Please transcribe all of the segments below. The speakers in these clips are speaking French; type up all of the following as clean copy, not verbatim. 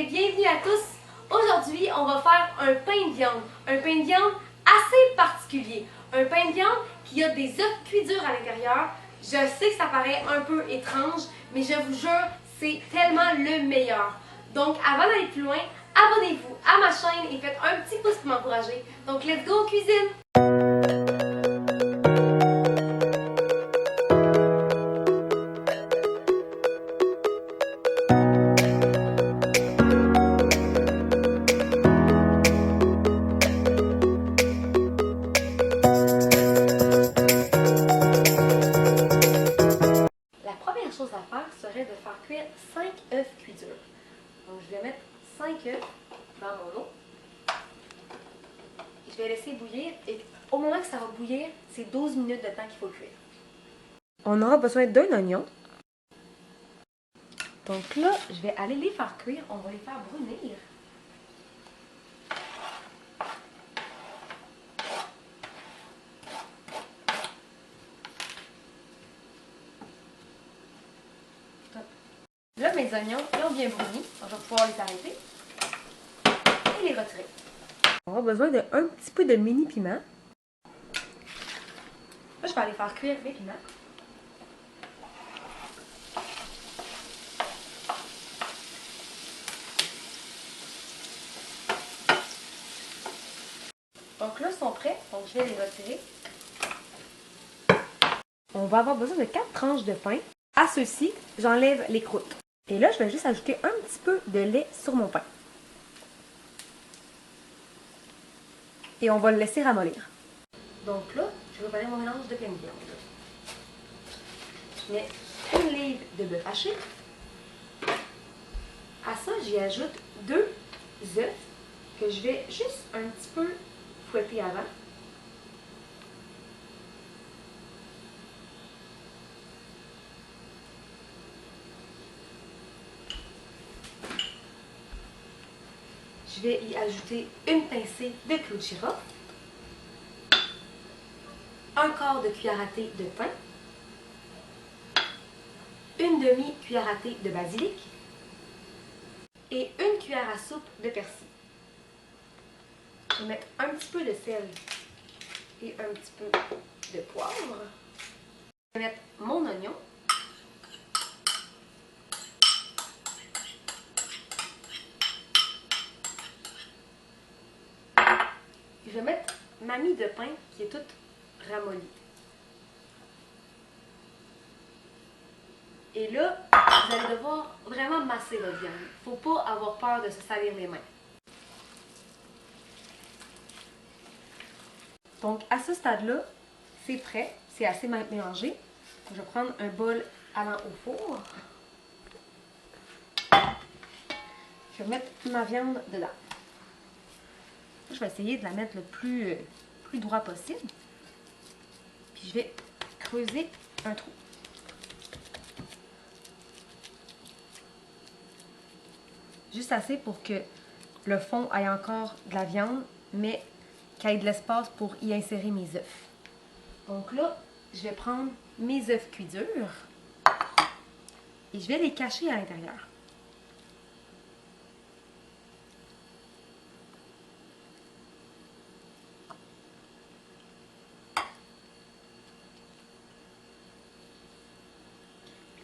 et bienvenue à tous! Aujourd'hui, on va faire un pain de viande. Un pain de viande assez particulier. Un pain de viande qui a des œufs cuits durs à l'intérieur. Je sais que ça paraît un peu étrange, mais je vous jure, c'est tellement le meilleur. Donc, avant d'aller plus loin, abonnez-vous à ma chaîne et faites un petit pouce pour m'encourager. Donc, let's go cuisine! La première chose à faire serait de faire cuire 5 œufs cuits durs. Donc, je vais mettre 5 œufs dans mon eau. Je vais laisser bouillir et au moment que ça va bouillir, c'est 12 minutes de temps qu'il faut cuire. On aura besoin d'un oignon. Donc là, je vais aller les faire cuire. On va les faire brunir. Là, mes oignons ils ont bien bruni. Donc, je vais pouvoir les arrêter et les retirer. On aura besoin d'un petit peu de mini piment. Là, je vais aller faire cuire mes piments. Donc là, ils sont prêts. Donc, je vais les retirer. On va avoir besoin de 4 tranches de pain. À ceux-ci, j'enlève les croûtes. Et là, je vais juste ajouter un petit peu de lait sur mon pain. Et on va le laisser ramollir. Donc là, je vais préparer mon mélange de pain de viande. Je mets une livre de bœuf haché. À ça, j'y ajoute 2 œufs que je vais juste un petit peu fouetter avant. Je vais y ajouter une pincée de clou de girofle, un quart de cuillère à thé de thym, une demi-cuillère à thé de basilic et une cuillère à soupe de persil. Je vais mettre un petit peu de sel et un petit peu de poivre. Je vais mettre mon oignon. Je vais mettre ma mie de pain qui est toute ramollie. Et là, vous allez devoir vraiment masser votre viande. Il ne faut pas avoir peur de se salir les mains. Donc, à ce stade-là, c'est prêt. C'est assez mélangé. Je vais prendre un bol allant au four. Je vais mettre ma viande dedans. Je vais essayer de la mettre le plus droit possible. Puis je vais creuser un trou. Juste assez pour que le fond ait encore de la viande, mais qu'il y ait de l'espace pour y insérer mes œufs. Donc là, je vais prendre mes œufs cuits durs et je vais les cacher à l'intérieur.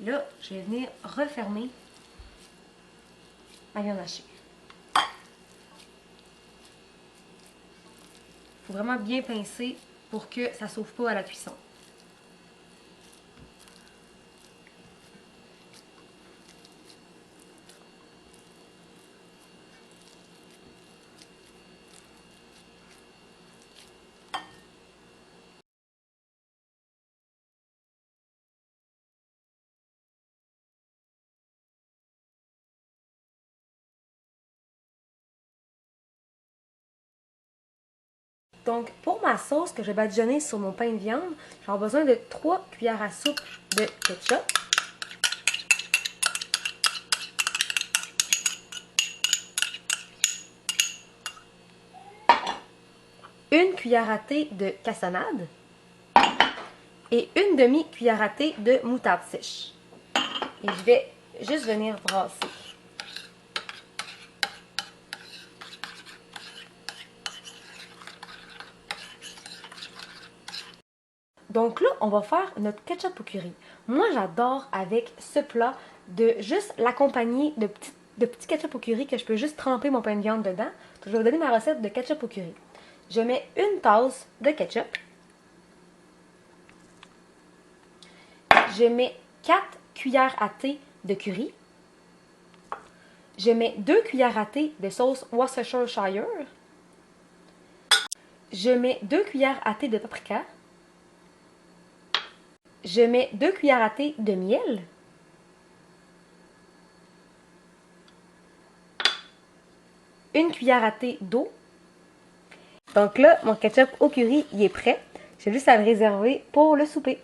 Là, je vais venir refermer ma viande hachée. Il faut vraiment bien pincer pour que ça ne sauve pas à la cuisson. Donc, pour ma sauce que je vais badigeonner sur mon pain de viande, j'ai besoin de 3 cuillères à soupe de ketchup. Une cuillère à thé de cassonade et une demi-cuillère à thé de moutarde sèche. Et je vais juste venir brasser. Donc là, on va faire notre ketchup au curry. Moi, j'adore avec ce plat de juste l'accompagner de petits ketchup au curry que je peux juste tremper mon pain de viande dedans. Donc, je vais vous donner ma recette de ketchup au curry. Je mets une tasse de ketchup. Je mets 4 cuillères à thé de curry. Je mets 2 cuillères à thé de sauce Worcestershire. Je mets 2 cuillères à thé de paprika. Je mets 2 cuillères à thé de miel. Une cuillère à thé d'eau. Donc là, mon ketchup au curry, il est prêt. J'ai juste à le réserver pour le souper.